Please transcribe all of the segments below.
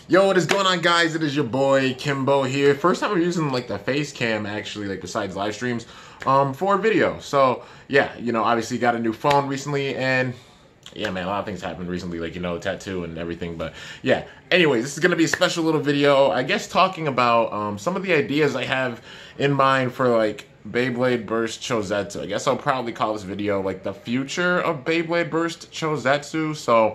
Yo, what is going on, guys? It is your boy Kimbo here. First time I'm using like the face cam, actually, like besides live streams, for a video. So yeah, obviously got a new phone recently, and yeah, man, a lot of things happened recently, like tattoo and everything. But yeah, anyways, this is gonna be a special little video, I guess, talking about some of the ideas I have in mind for like Beyblade Burst Chouzetsu. I guess I'll probably call this video like the future of Beyblade Burst Chouzetsu. So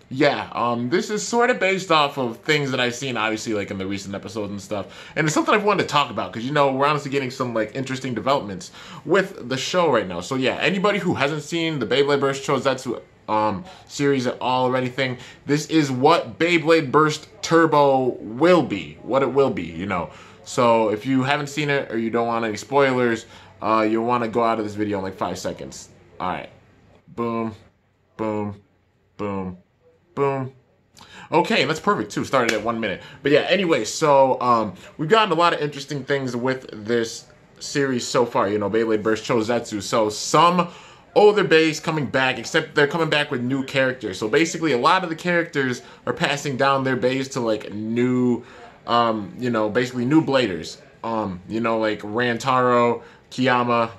yeah, this is sort of based off of things that I've seen, obviously, like in the recent episodes and stuff. And it's something I've wanted to talk about because, we're honestly getting some, like, interesting developments with the show right now. So yeah, anybody who hasn't seen the Beyblade Burst Chouzetsu series at all or anything, this is what Beyblade Burst Turbo will be, what it will be, So if you haven't seen it or you don't want any spoilers, you'll want to go out of this video in like 5 seconds. Alright. Boom. Boom. Boom. Boom. Okay, that's perfect too. Started at 1 minute. But yeah, anyway, so we've gotten a lot of interesting things with this series so far, Beyblade Burst Chouzetsu. So some older bays coming back, except they're coming back with new characters. So basically a lot of the characters are passing down their bays to like new basically new bladers. Like Rantaro, Kiyama,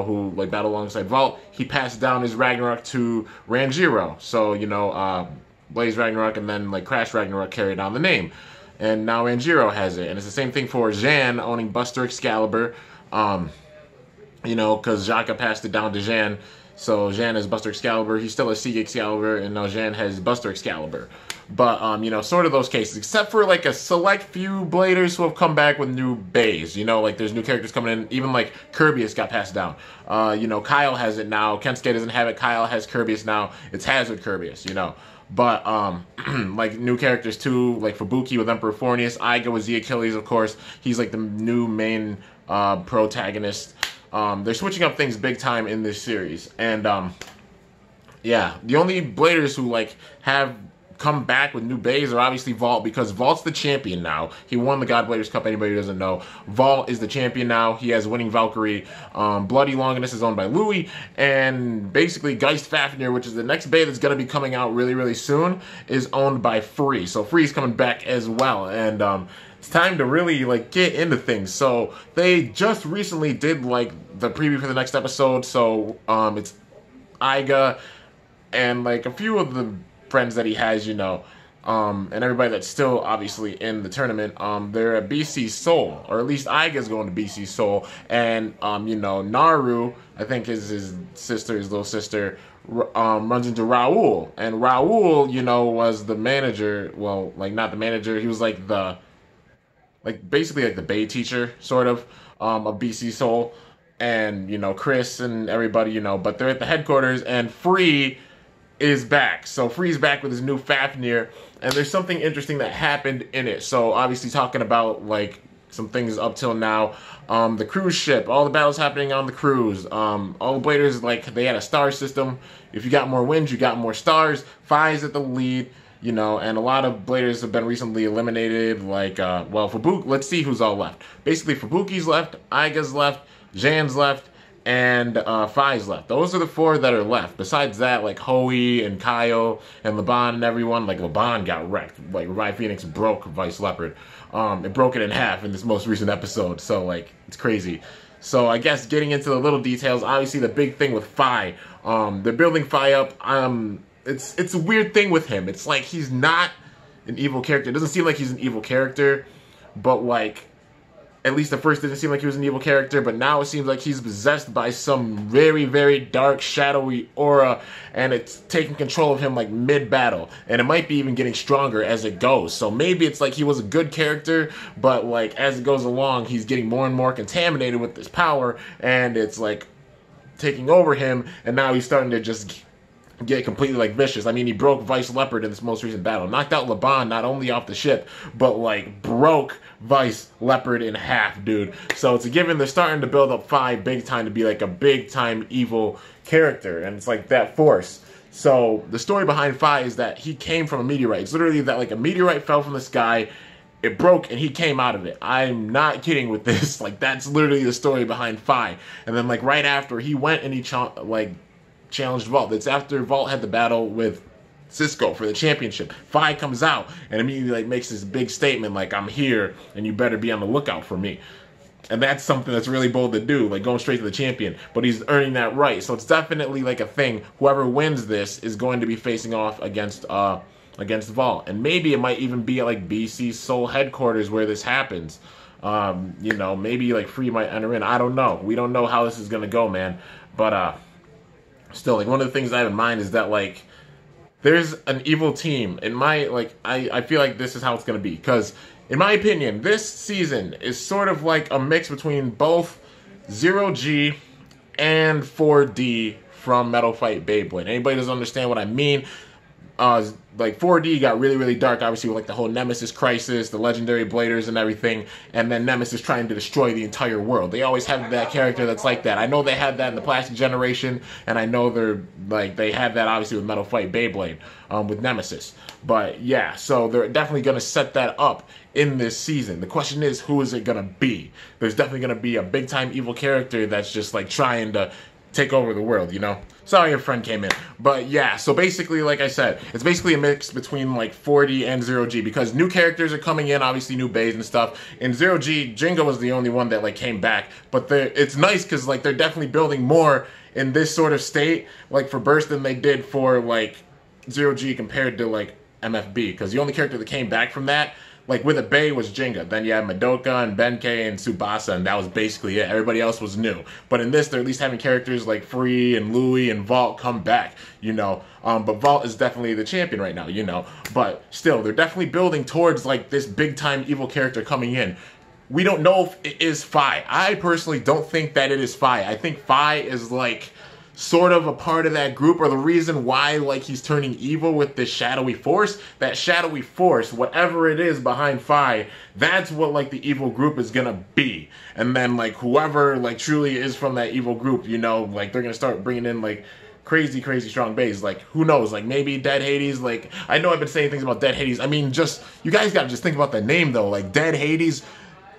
who like battle alongside Vault, he passed down his Ragnarok to Ranjiro. So, Blaze Ragnarok and then like Crash Ragnarok carried on the name. And now Ranjiro has it. And it's the same thing for Jan owning Buster Excalibur. Because Jaka passed it down to Jan. So Jan has Buster Excalibur. He still has Sieg Excalibur, and now Jan has Buster Excalibur. But, sort of those cases, except for like a select few bladers who have come back with new bays. Like there's new characters coming in. Even like Kirbyus got passed down. Kyle has it now. Kensuke doesn't have it. Kyle has Kirbyus now. It's Hazard Kirbyus, But, like, new characters, too, like Fubuki with Emperor Fornius, Iga with Z Achilles, of course. He's, like, the new main protagonist. They're switching up things big time in this series. And, yeah, the only bladers who, like, have come back with new bays are obviously Vault, because Vault's the champion now. He won the God Bladers Cup, anybody who doesn't know. Vault is the champion now. He has winning Valkyrie. Bloody Longinus is owned by Louis, and basically Geist Fafnir, which is the next bay that's going to be coming out really, really soon, is owned by Free. So Free's coming back as well, and it's time to really like get into things. So they just recently did like the preview for the next episode, so it's Iga and like a few of the friends that he has, and everybody that's still obviously in the tournament, they're at BC Seoul, or at least Iga's going to BC Seoul, and Naru, I think is his little sister, runs into Raul, and Raul, was the manager, well, like not the manager, he was like basically like the bay teacher, sort of BC Seoul, and Chris and everybody, but they're at the headquarters, and Free is back. So Free's back with his new Fafnir, and there's something interesting that happened in it. So obviously talking about like some things up till now, the cruise ship, all the battles happening on the cruise, all the bladers, like they had a star system. If you got more wins, you got more stars. Fi's at the lead, and a lot of bladers have been recently eliminated, like Fubuki, let's see who's all left. Basically Fubuki's left, Iga's left, Jan's left, and Fi's left. Those are the 4 that are left. Besides that, like Hoey and Kyle and Laban and everyone, like Laban got wrecked. Like Revive Phoenix broke Vice Leopard. It broke it in half in this most recent episode. So like it's crazy. So I guess getting into the little details, obviously the big thing with Fi, they're building Fi up. It's a weird thing with him. It's like he's not an evil character. It doesn't seem like he's an evil character, but like at least at first it didn't seem like he was an evil character, but now it seems like he's possessed by some very, very dark, shadowy aura, and it's taking control of him like mid-battle, and it might be even getting stronger as it goes. So maybe it's like he was a good character, but like as it goes along, he's getting more and more contaminated with this power, and it's like taking over him, and now he's starting to just get completely like vicious. I mean, he broke Vice Leopard in this most recent battle. Knocked out Laban not only off the ship, but like broke Vice Leopard in half, dude. So it's a given they're starting to build up Fi big time to be like a big time evil character, and it's like that force. So the story behind Fi is that he came from a meteorite. It's literally that like a meteorite fell from the sky, it broke, and he came out of it. I'm not kidding with this. Like that's literally the story behind Fi. And then like right after, he went and he challenged Vault. That's after Vault had the battle with Cisco for the championship. Fi comes out and immediately like makes this big statement like, I'm here and you better be on the lookout for me. And that's something that's really bold to do, like going straight to the champion. But he's earning that right. So it's definitely like a thing. Whoever wins this is going to be facing off against Vault. And maybe it might even be at like BC's Seoul headquarters where this happens. You know, maybe like Free might enter in. I don't know. We don't know how this is gonna go, man. But still, like one of the things I have in mind is that like there's an evil team. In my I feel like this is how it's gonna be. Because in my opinion, this season is sort of like a mix between both Zero G and 4D from Metal Fight Beyblade. Anybody doesn't understand what I mean? Like 4D got really, really dark, obviously, with like the whole Nemesis crisis, the legendary bladers and everything, and then Nemesis trying to destroy the entire world. They always have that character that's like that. I know they had that in the Plastic Generation, and I know they had that obviously with Metal Fight Beyblade, with Nemesis. But yeah, so they're definitely gonna set that up in this season. The question is, who is it gonna be? There's definitely gonna be a big time evil character that's just like trying to take over the world, you know? Sorry your friend came in. But yeah, so basically, like I said, it's basically a mix between like 4D and Zero G because new characters are coming in, obviously new bays and stuff. In Zero G, Jingo was the only one that like came back. But it's nice because like they're definitely building more in this sort of state, like for Burst than they did for like Zero G compared to like MFB. Because the only character that came back from that, like with a Bay, was Jenga. Then you had Madoka and Benkei and Tsubasa, and that was basically it. Everybody else was new. But in this, they're at least having characters like Free and Louie and Vault come back, you know. But Vault is definitely the champion right now, you know. But still, they're definitely building towards like this big time evil character coming in. We don't know if it is Fi. I personally don't think that it is Fi. I think Fi is like sort of a part of that group, or the reason why like he's turning evil with this shadowy force. That shadowy force, whatever it is behind Fi, that's what like the evil group is gonna be. And then like whoever like truly is from that evil group, you know, like they're gonna start bringing in like crazy strong bays. Like who knows, like maybe Dead Hades. Like I know I've been saying things about Dead Hades. I mean, just you guys gotta just think about the name though. Like Dead Hades,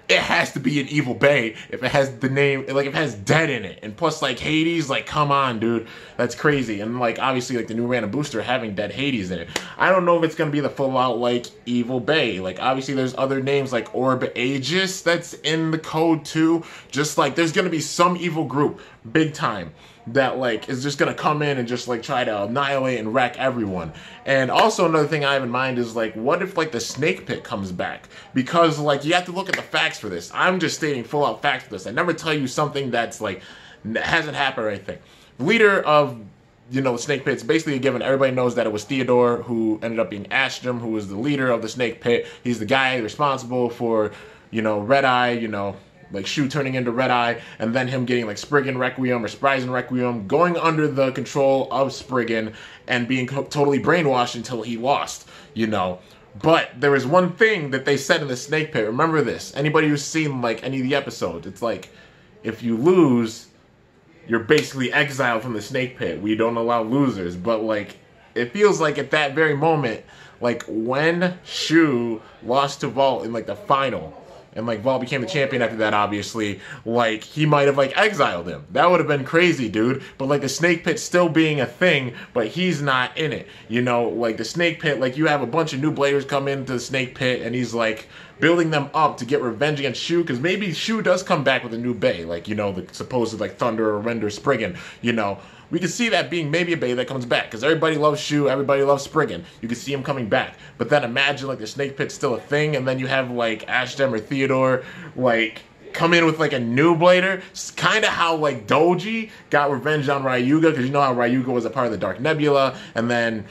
it has to be an evil bay if it has the name, like if it has dead in it. And plus like Hades, like come on dude, that's crazy. And like obviously like the new random booster having Dead Hades in it. I don't know if it's gonna be the full out like evil bay. Like obviously there's other names like Orb Aegis that's in the code too. Just like there's gonna be some evil group big time that like is just gonna come in and just like try to annihilate and wreck everyone. And also another thing I have in mind is like, what if like the Snake Pit comes back? Because like you have to look at the facts for this. I'm just stating full out facts for this. I never tell you something that's like hasn't happened or anything. The leader of, you know, the Snake Pit's basically a given. Everybody knows that it was Theodore who ended up being Astrum, who was the leader of the Snake Pit. He's the guy responsible for, you know, Red Eye, you know, like Shu turning into Red Eye, and then him getting like Spriggan Requiem or Spryzen Requiem, going under the control of Spriggan and being totally brainwashed until he lost, you know. But there was one thing that they said in the Snake Pit. Remember this. Anybody who's seen like any of the episodes, it's like if you lose, you're basically exiled from the Snake Pit. We don't allow losers. But like it feels like at that very moment, like when Shu lost to Vault in like the final, and like Vault became the champion after that, obviously, like he might have like exiled him. That would have been crazy, dude. But like the Snake Pit still being a thing, but he's not in it. You know, like the Snake Pit, like you have a bunch of new bladers come into the Snake Pit, and he's like building them up to get revenge against Shu, because maybe Shu does come back with a new bay, like, you know, the supposed like Thunder or Render Spriggan, you know. We could see that being maybe a bay that comes back, because everybody loves Shu, everybody loves Spriggan. You could see him coming back. But then imagine like the Snake Pit's still a thing, and then you have like Ashdem or Theodore like come in with like a new blader. It's kind of how like Doji got revenge on Ryuga, because you know how Ryuga was a part of the Dark Nebula, and then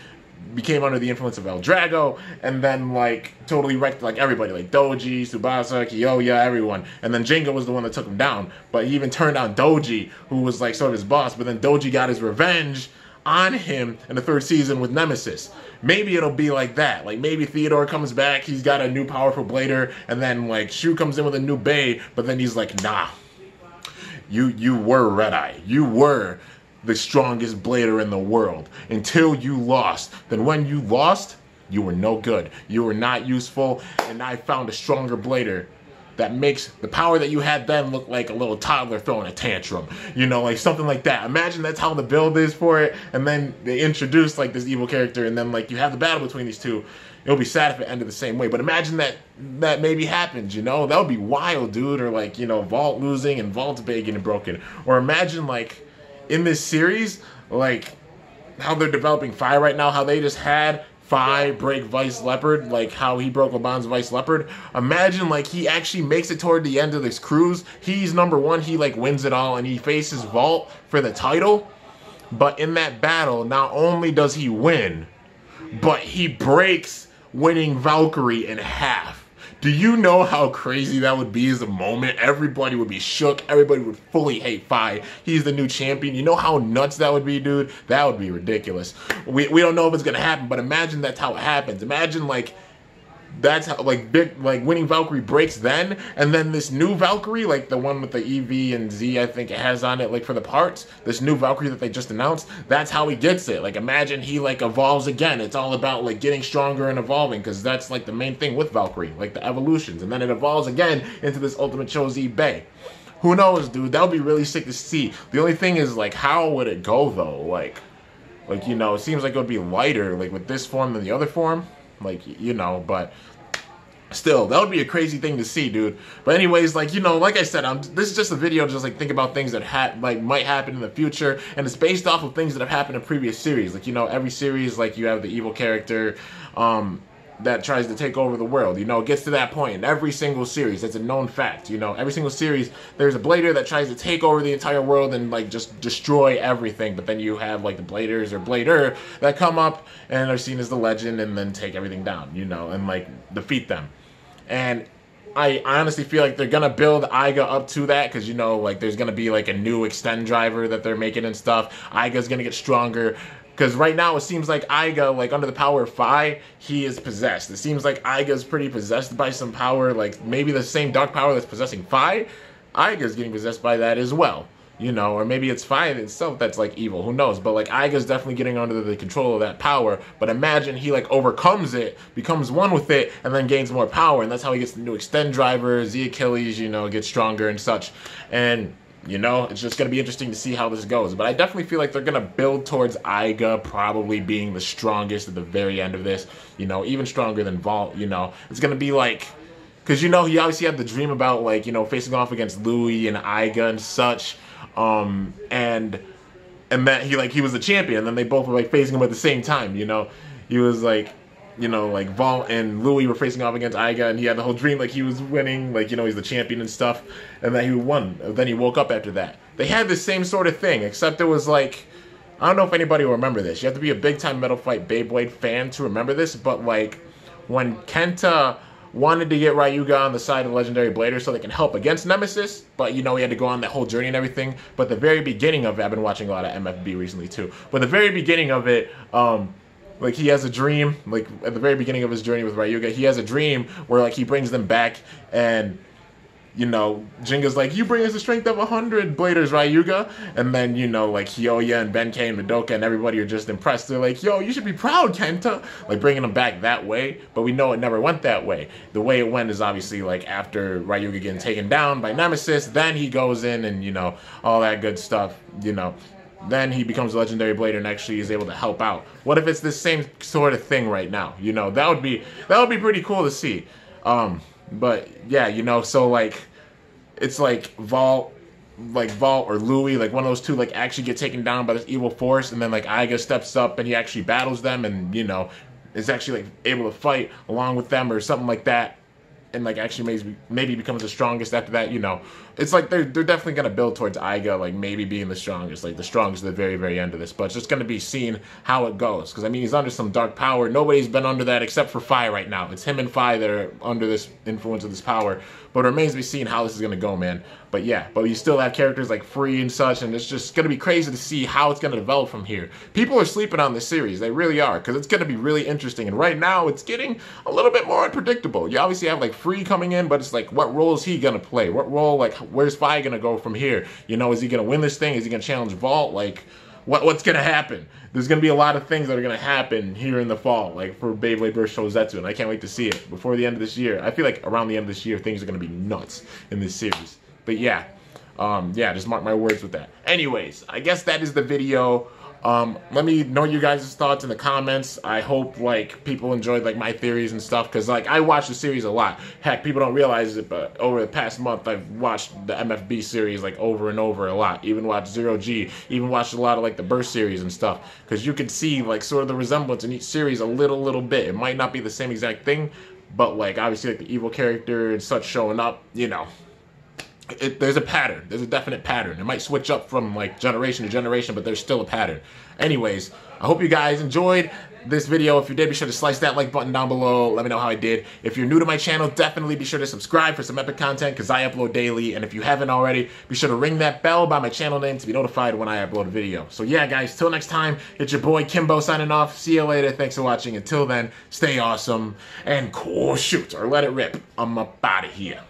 became under the influence of El Drago, and then like totally wrecked like everybody, like Doji, Tsubasa, Kyoya, everyone. And then Jenga was the one that took him down, but he even turned down Doji, who was like sort of his boss. But then Doji got his revenge on him in the third season with Nemesis. Maybe it'll be like that. Like maybe Theodore comes back, he's got a new powerful blader, and then like Shu comes in with a new bay, but then he's like, nah, you were Red Eye, you were the strongest blader in the world until you lost. Then when you lost, you were no good. You were not useful, and I found a stronger blader that makes the power that you had then look like a little toddler throwing a tantrum, you know, like something like that. Imagine that's how the build is for it, and then they introduce like this evil character, and then like you have the battle between these two. It'll be sad if it ended the same way, but imagine that maybe happens, you know? That would be wild, dude. Or like, you know, Vault losing and Vault's big and broken. Or imagine like in this series, like how they're developing Fi right now, how they just had Fi break Vice Leopard, like how he broke LeBron's Vice Leopard. Imagine like he actually makes it toward the end of this cruise. He's number one, he like wins it all, and he faces Vault for the title. But in that battle, not only does he win, but he breaks winning Valkyrie in half. Do you know how crazy that would be as a moment? Everybody would be shook. Everybody would fully hate Fi. He's the new champion. You know how nuts that would be, dude? That would be ridiculous. We don't know if it's going to happen, but imagine that's how it happens. Imagine, like, that's how, like, winning Valkyrie breaks then, and then this new Valkyrie, like the one with the EV and Z, I think it has on it, like for the parts, this new Valkyrie that they just announced, that's how he gets it. Like, imagine he like evolves again. It's all about like getting stronger and evolving, because that's like the main thing with Valkyrie, like the evolutions, and then it evolves again into this ultimate Chouzetsu Bay. Who knows, dude? That would be really sick to see. The only thing is, like, how would it go though? Like, you know, it seems like it would be lighter, like with this form than the other form. Like, you know, but still, that would be a crazy thing to see, dude. But anyways, like, you know, like I said, this is just a video just like think about things that might happen in the future, and it's based off of things that have happened in previous series. Like, you know, every series, like, you have the evil character that tries to take over the world. You know, it gets to that point in every single series. It's a known fact. You know, every single series, there's a Blader that tries to take over the entire world and, like, just destroy everything. But then you have, like, the Bladers or Blader that come up and are seen as the legend and then take everything down, you know, and, like, defeat them. And I honestly feel like they're going to build Aiga up to that, because, you know, like, there's going to be, like, a new extend driver that they're making and stuff. Aiga's going to get stronger. Because right now it seems like Aiga, like under the power of Fi, he is possessed. It seems like Aiga's pretty possessed by some power, like maybe the same dark power that's possessing Fi. Aiga's getting possessed by that as well. You know, or maybe it's Fi itself that's like evil, who knows. But like Aiga's definitely getting under the control of that power. But imagine he like overcomes it, becomes one with it, and then gains more power. And that's how he gets the new extend driver, Z Achilles, you know, gets stronger and such. And you know, it's just going to be interesting to see how this goes. But I definitely feel like they're going to build towards Aiga probably being the strongest at the very end of this. You know, even stronger than Vault, you know. It's going to be like, because, you know, he obviously had the dream about, like, you know, facing off against Louis and Aiga and such. And that he was the champion. And then they both were, like, facing him at the same time, you know. He was, like, you know, like, Vault and Louis were facing off against Aiga, and he had the whole dream, like, he was winning, like, you know, he's the champion and stuff, and then he won. Then he woke up after that. They had the same sort of thing, except it was, like, I don't know if anybody will remember this. You have to be a big-time Metal Fight Beyblade fan to remember this, but, like, when Kenta wanted to get Ryuga on the side of the Legendary Blader so they can help against Nemesis, but, you know, he had to go on that whole journey and everything, but the very beginning of it, I've been watching a lot of MFB recently, too, but the very beginning of it, like, he has a dream, like, at the very beginning of his journey with Ryuga, he has a dream where, like, he brings them back, and, you know, Jinga's like, you bring us a strength of 100 Bladers, Ryuga, and then, you know, like, Hyoya and Benkei and Madoka and everybody are just impressed. They're like, yo, you should be proud, Kenta, like, bringing them back that way, but we know it never went that way. The way it went is obviously, like, after Ryuga getting taken down by Nemesis, then he goes in and, you know, all that good stuff, you know. Then he becomes a Legendary Blader and actually is able to help out. What if it's the same sort of thing right now? You know, that would be pretty cool to see. But yeah, you know, so like it's like Vault or Louis, like one of those two, like actually get taken down by this evil force, and then like Aiga steps up and he actually battles them, and you know, is actually like able to fight along with them or something like that. And like actually maybe becomes the strongest after that, you know. It's like they're definitely gonna build towards Aiga like maybe being the strongest at the very, very end of this. But it's just gonna be seen how it goes. Because I mean, he's under some dark power. Nobody's been under that except for Fi right now. It's him and Fi that are under this influence of this power. But it remains to be seen how this is gonna go, man. But yeah, but you still have characters like Free and such, and it's just gonna be crazy to see how it's gonna develop from here. People are sleeping on this series, they really are, because it's gonna be really interesting. And right now, it's getting a little bit more unpredictable. You obviously have like Free coming in, but it's like, what role is he gonna play? What role, like, where's Fi gonna go from here? You know, is he gonna win this thing? Is he gonna challenge Vault? Like, what's gonna happen. There's gonna be a lot of things that are gonna happen here in the fall, like for Beyblade vs. Chouzetsu, and I can't wait to see it before the end of this year. I feel like around the end of this year, things are gonna be nuts in this series. But yeah, just mark my words with that. Anyways, I guess that is the video. Let me know your guys' thoughts in the comments. I hope, like, people enjoyed, like, my theories and stuff, because, like, I watch the series a lot. Heck, people don't realize it, but over the past month, I've watched the MFB series, like, over and over a lot. Even watched Zero G, even watched a lot of, like, the Burst series and stuff, because you could see, like, sort of the resemblance in each series a little bit. It might not be the same exact thing, but, like, obviously, like, the evil character and such showing up, you know. There's a pattern. There's a definite pattern. It might switch up from like generation to generation, but there's still a pattern. Anyways, I hope you guys enjoyed this video. If you did, be sure to slice that like button down below. Let me know how I did. If you're new to my channel, definitely be sure to subscribe for some epic content because I upload daily. And if you haven't already, be sure to ring that bell by my channel name to be notified when I upload a video. So yeah, guys, till next time, it's your boy Kimbo signing off. See you later. Thanks for watching. Until then, stay awesome and cool shoot or let it rip. I'm up out of here.